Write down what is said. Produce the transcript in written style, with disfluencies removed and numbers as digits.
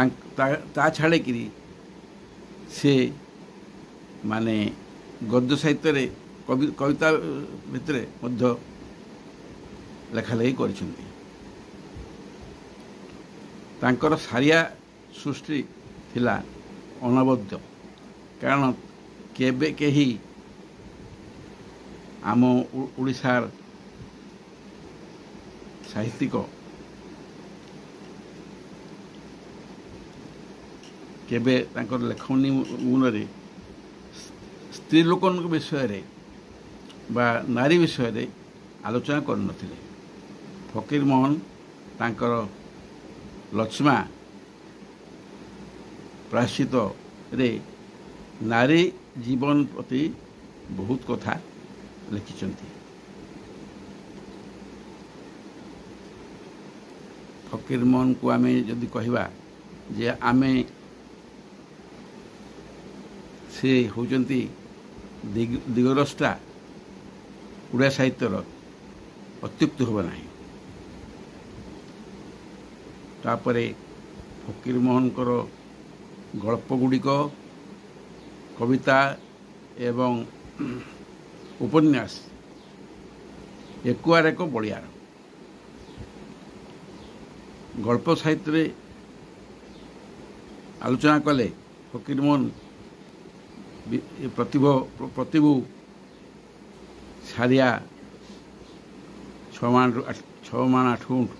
ता छाड़िकी से माने गद्य साहित्य रे कविता भितर लेखालेखि କରିଛନ୍ତି। तांकर सारिया सृष्टि थिला अनवद्य, कारण केबे केही आम ओडिशार साहित्यिक केबे तांकर लेखनी मूल स्त्री लोक विषय बा नारी विषय आलोचना करनथिले। फकीर मोहन तांकर लक्ष्मा प्रायश्चित रे नारी जीवन प्रति बहुत कथा लिखिछन्ति। फकीर मोहन को आमे जदि कहवा जे आमे से होचन्ति दिगरस्टा उड़िया साहित्यर अत्युक्त होब नाही। तापरे फकीर मोहनकर गल्प गुड़िक कविता एवं उपन्यास एकुआर एक बलियार गल्प साहित्य आलोचना कले फकीर मोहन प्रतिभू सारिया 6 मान 8 गुंठ